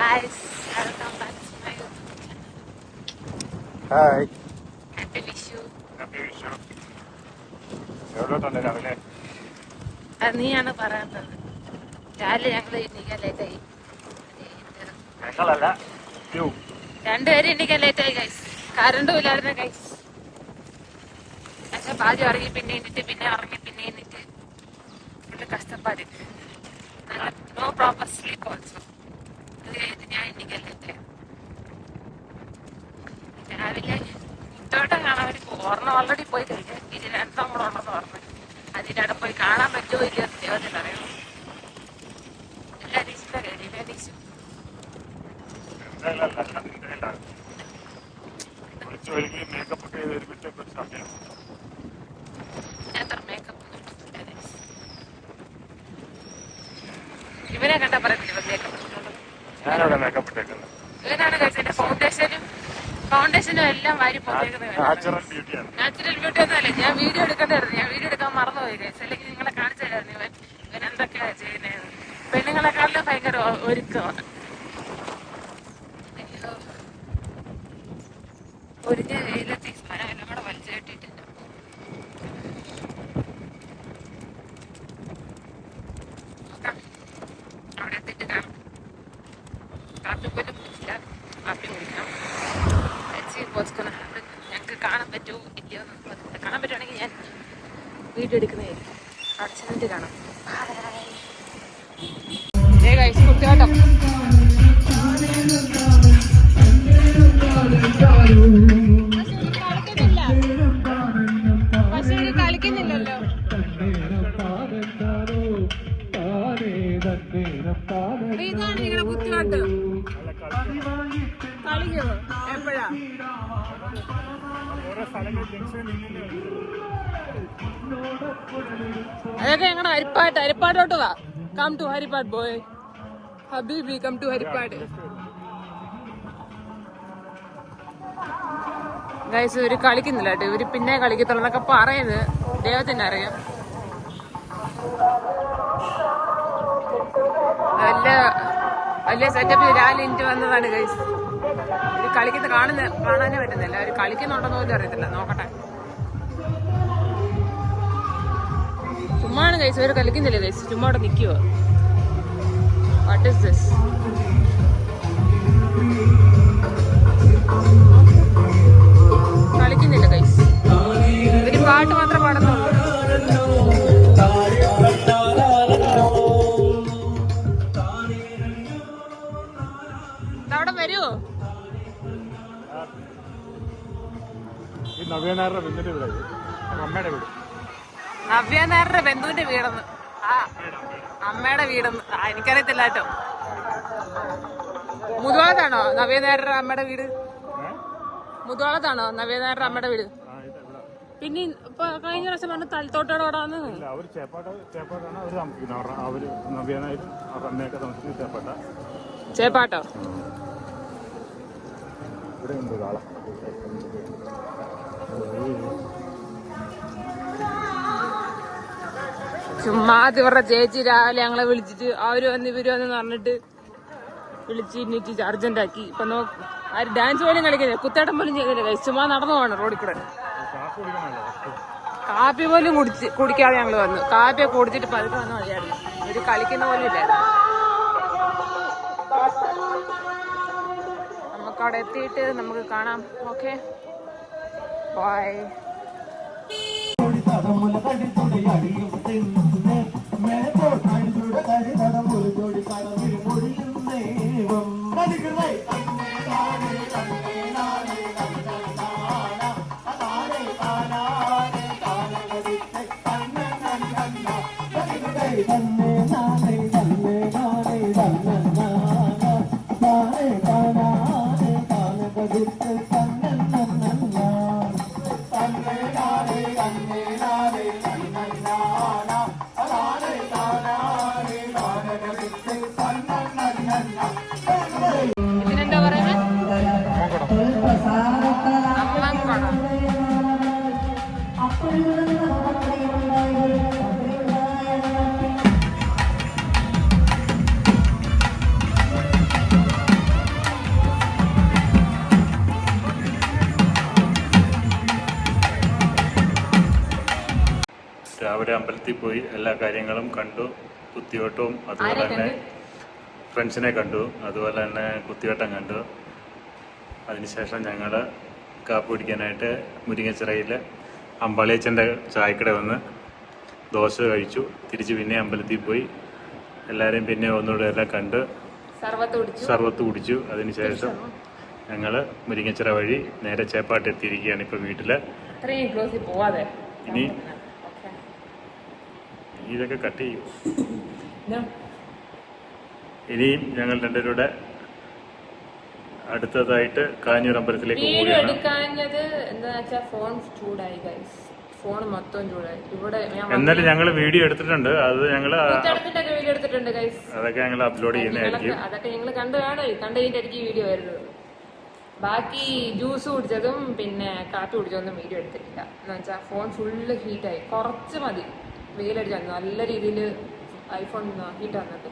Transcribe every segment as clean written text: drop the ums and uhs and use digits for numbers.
guys, welcome back to my YouTube channel. Hi. Happy Vishu. Happy Vishu. എവിടോട്ടുണ്ട് രാവിലെ? അത് നീയാണ് പറയേണ്ടത്. രാവിലെ ഞങ്ങൾ എണീക്കാൻ ലേറ്റായി. ഞങ്ങളല്ല, രണ്ടുപേരും എണീക്കാൻ ലേറ്റായി ഗൈസ്. കറണ്ടും ഇല്ലായിരുന്നു ഗൈസ്. പക്ഷെ ആദ്യം ഇറങ്ങി പിന്നെ എണീറ്റ് പിന്നെ ഇറങ്ങി പിന്നെ എണീറ്റ് ഫുള്ള് കഷ്ടപ്പാട്. No proper sleep also. അത് കഴിഞ്ഞിട്ട് ഞാൻ എണീക്കാൻ ലേറ്റായി. രാവിലെ കുത്തോട്ടം കാണാൻ വേണ്ടി ഓർമ്മ ഓൾറെഡി പോയി കഴിഞ്ഞു. ഇത് രണ്ടാം കൂടെ ഉണ്ടെന്ന് പറഞ്ഞു. അതിനവിടെ പോയി കാണാൻ പറ്റുമോ ഇല്ലയോ ദൈവത്തിന് അറിയാം. എല്ലാ ഡീസിന്റെ കാര്യം എല്ലാ ഡീസും എത്ര മേക്കപ്പ് ഇവനെ കണ്ടാ പറയത്തില്ല മേക്കപ്പ്. ഇവനാണ് കഴിച്ചതിന്റെ ഫൗണ്ടേഷനും എല്ലാം വാരി പോത്തേക്കുന്നത്. നാച്ചുറൽ ബ്യൂട്ടി ഒന്നല്ലേ. ഞാൻ വീഡിയോ എടുക്കേണ്ടായിരുന്നു. ഞാൻ വീഡിയോ എടുക്കാൻ മറന്നുപോയി കഴിച്ചു. അല്ലെങ്കിൽ നിങ്ങളെ കാണിച്ചു തരായിരുന്നു ഇവൻ എന്തൊക്കെയാ ചെയ്യുന്നത്. പെണ്ണുങ്ങളെക്കാളിലും ഭയങ്കര ഒരുക്കമാണ്. ഒരുങ്ങ വെയിലെത്തി സാധനം എല്ലാം കൂടെ വലിച്ചു കെട്ടിയിട്ടില്ല. അവിടെ എത്തിയിട്ട് കാണാം. കാപ്പി പോലും കുടിച്ചില്ല. കാപ്പി കുടിക്കണം. ഞങ്ങൾക്ക് കാണാൻ പറ്റുമോ ഇല്ലയോ എന്ന് കാണാൻ പറ്റുവാണെങ്കിൽ ഞാൻ വീഡിയോ എടുക്കുന്നതായിരിക്കും. അച്ഛനിട്ട് കാണാം. കുട്ടിയോട്ടം കളിക്കുന്നില്ലല്ലോ. ഇതാണ് നിങ്ങളുടെ കുത്തിയോട്ട്. കളിക്കോ എപ്പോഴാ? അതൊക്കെ ഞങ്ങളുടെ ഹരിപ്പാട്ടോട്ട് വാ. Come to Haripad boy. ഹബീബി കം ടു ഹരിപ്പാട്. ഗൈസ് ഇവര് കളിക്കുന്നില്ല കേട്ടോ. ഇവര് പിന്നെ കളിക്കത്തുള്ളൂ എന്നൊക്കെ പറയുന്നത് ദൈവത്തിന് അറിയാം. വലിയ സെറ്റപ്പിൽ രാവിലെ എനിക്ക് വന്നതാണ് ഗൈസ്. ഇവര് കളിക്കുന്ന കാണാനേ പറ്റുന്നില്ല. അവര് കളിക്കുന്നുണ്ടെന്ന് പോലും അറിയത്തില്ല. നോക്കട്ടെ. ചുമ്മാണ് ഗൈസ്. ഇവര് കളിക്കുന്നില്ല ഗൈസ്. ചുമ്മാ അവിടെ നിൽക്കുവോ? What is this? കളിക്കുന്നില്ല ഗൈസ്. ഇവര് പാട്ട് മാത്രം പാടുന്നുള്ളൂ. അവിടെ വരുവോ? നവ്യനായരുടെ ബന്ധുവിന്റെ വീട്, അമ്മയുടെ വീട്. നവ്യനായരുടെ ബന്ധുവിന്റെ വീടെന്ന്. ആ അമ്മയുടെ വീടെന്ന് എനിക്കറിയത്തില്ല കേട്ടോ. മുതുവാളത്താണോ നവ്യനായരുടെ അമ്മയുടെ വീട്? മുതുവാളത്താണോ നവ്യനായരുടെ അമ്മയുടെ വീട്? പിന്നെ ഇപ്പൊ കഴിഞ്ഞ പ്രാവശ്യം പറഞ്ഞ തലത്തോട്ടോടെ ഓടാന്ന്. ചേപ്പാട്ടോ? ചുമ്മാ ഇവരുടെ ചേച്ചി രാവിലെ ഞങ്ങളെ വിളിച്ചിട്ട് അവര് വന്ന് ഇവര് വന്ന് പറഞ്ഞിട്ട് വിളിച്ചിട്ട് അർജന്റാക്കി. ഇപ്പൊ ആര് ഡാൻസ് പോലും കളിക്കുന്നില്ല. കുത്തേട്ടം പോലും ചെയ്യുന്നില്ല. ചുമ്മാ നടന്നു പോകണം റോഡിൽ കൂടെ. കാപ്പി പോലും കുടിക്കാതെ ഞങ്ങൾ വന്നു. കാപ്പിയൊക്കെ കുടിച്ചിട്ട് പതുക്കെ വന്ന് മതിയായിരുന്നു. ഇവര് കളിക്കുന്ന പോലും ഇല്ലായിരുന്നു. നമുക്ക് അവിടെ എത്തിയിട്ട് നമുക്ക് കാണാം. Okay bye. ഇതിനെന്താ പറയുന്നത്? അമ്പലത്തിൽ പോയി എല്ലാ കാര്യങ്ങളും കണ്ടു. കുത്തിയോട്ടവും അതുപോലെ തന്നെ ഫ്രണ്ട്സിനെ കണ്ടു, അതുപോലെ തന്നെ കുത്തിയോട്ടം കണ്ടു. അതിനുശേഷം ഞങ്ങൾ കാപ്പി കുടിക്കാനായിട്ട് മുരിങ്ങച്ചിറയിൽ അമ്പാളിയച്ചൻ്റെ ചായക്കട വന്ന് ദോശ കഴിച്ചു. തിരിച്ച് പിന്നെ അമ്പലത്തിൽ പോയി എല്ലാവരെയും പിന്നെ ഒന്നുകൂടെ എല്ലാം കണ്ട് സർവത്ത് കുടിച്ചു. അതിനുശേഷം ഞങ്ങൾ മുരിങ്ങച്ചിറ വഴി നേരെ ചേപ്പാട്ട് എത്തിയിരിക്കുകയാണ് ഇപ്പോൾ വീട്ടിൽ. ഇനി ഇതൊക്കെ കട്ട് ചെയ്യൂ. ഇനിയും ഞങ്ങൾ രണ്ടുപേരുടെ അടുത്തതായിട്ട് കാഞ്ഞൂർ അമ്പലത്തിലേക്ക് പോവുകയാണ്. എന്നാലും ഞങ്ങൾ വീഡിയോ എടുത്തിട്ടുണ്ട്, അത് ഞങ്ങൾ അതൊക്കെ ഞങ്ങൾ അപ്ലോഡ് ചെയ്യുന്നതായിരിക്കും. അതൊക്കെ ഞങ്ങൾ കണ്ടതിന്റെ വീഡിയോ വരുന്നത്. ബാക്കി ജ്യൂസ് കുടിച്ചതും പിന്നെ കാപ്പി കുടിച്ചതൊന്നും വീഡിയോ എടുത്തിട്ടില്ല. എന്ന് വെച്ചാൽ ഫോൺ ഫുള്ള് ഹീറ്റായി. കുറച്ച് മതി വെയിലടിച്ചാൽ നല്ല രീതിയിൽ ഐഫോൺ ഹീറ്റ് വന്നിട്ട്.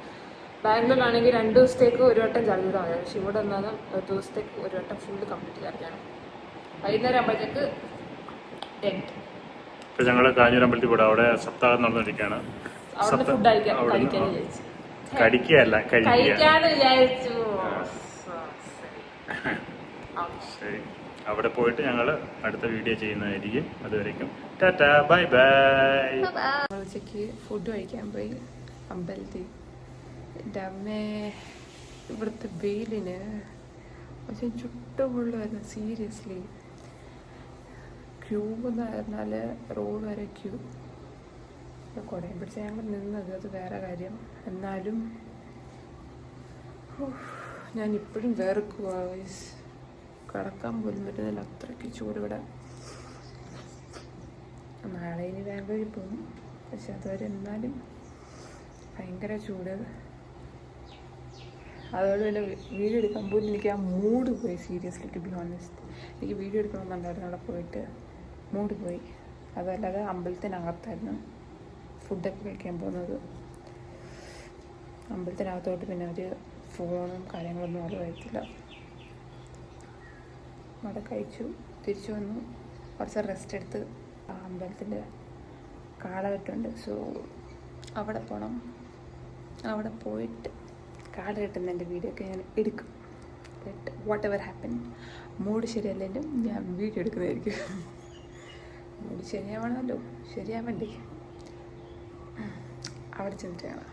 ബാംഗ്ലൂരിലാണെങ്കിൽ 2 ദിവസത്തേക്ക് ഒരു വട്ടം ചാർജ് ചെയ്താൽ മതി. പക്ഷെ ഇവിടെ വന്നാലും 1 ദിവസത്തേക്ക് ഒരു വട്ടം ഫുള്ള് കംപ്ലീറ്റ് ചാർജ് ചെയ്യണം. വൈകുന്നേരം ആകുമ്പോഴത്തേക്ക് ടെൻറ്റ്. ഇപ്പൊ ഞങ്ങള് കാഞ്ഞൂർ അമ്പലത്തിൽ കൂടെ അവിടെ സപ്താഹം നടന്നിരിക്കുകയാണ്. കടിക്കുകയല്ല, കഴിക്കാന്ന് വിചാരിച്ചു. ശരി, അവിടെ പോയിട്ട് ഞങ്ങൾ അടുത്ത വീഡിയോ ചെയ്യുന്നതായിരിക്കും. അതുവരെയ്ക്കും ടാറ്റാ, ബൈ ബൈ. ഉച്ചയ്ക്ക് ഫുഡ് കഴിക്കാൻ പോയി അമ്പലത്തിൽ. എൻ്റെ അമ്മേ, ഇവിടുത്തെ വെയിലിന് പക്ഷെ ചുട്ടുപൊള്ളുമായിരുന്നു. സീരിയസ്ലി ക്യൂ എന്ന് പറഞ്ഞാൽ റോഡ് വരെ ക്യൂ. കുടയും പിടിച്ച് ഞങ്ങൾ നിന്നത് അത് വേറെ കാര്യം. എന്നാലും ഞാൻ ഇപ്പോഴും വേർക്കുക. കിടക്കാൻ പോലും പറ്റുന്നില്ല, അത്രയ്ക്ക് ചൂട് ഇവിടെ. നാളെ ഇനി ബാംഗ്ലൂരിൽ പോകും, പക്ഷെ അതുവരെ എന്നാലും ഭയങ്കര ചൂട്. അതുകൊണ്ട് തന്നെ വീഡിയോ എടുക്കാൻ പോലും എനിക്ക് ആ മൂഡ് പോയി. സീരിയസ്ലി ടു ബി ഓണസ്റ്റ്, എനിക്ക് വീഡിയോ എടുക്കണമെന്നുണ്ടായിരുന്നു. അവിടെ പോയിട്ട് മൂഡ് പോയി. അതല്ലാതെ അമ്പലത്തിനകത്തായിരുന്നു ഫുഡൊക്കെ കഴിക്കാൻ പോകുന്നത്. അമ്പലത്തിനകത്തോട്ട് പിന്നെ ഒരു ഫോണും കാര്യങ്ങളൊന്നും അവിടെ കഴിച്ചില്ല. അവിടെ കഴിച്ചു, തിരിച്ചു വന്നു, കുറച്ച് റെസ്റ്റ് എടുത്ത്. ആ അമ്പലത്തിൻ്റെ കാളകെട്ടുണ്ട്, സോ അവിടെ പോകണം. അവിടെ പോയിട്ട് കാള കെട്ടുന്നതിൻ്റെ വീഡിയോ ഒക്കെ ഞാൻ എടുക്കും. But whatever happen, mood ശരിയല്ലെങ്കിലും ഞാൻ വീഡിയോ എടുക്കുന്നതായിരിക്കും. മൂഡ് ശരിയാവണമല്ലോ, ശരിയാവണ്ടേ? അവിടെ ചെന്നിട്ട് കാണാം.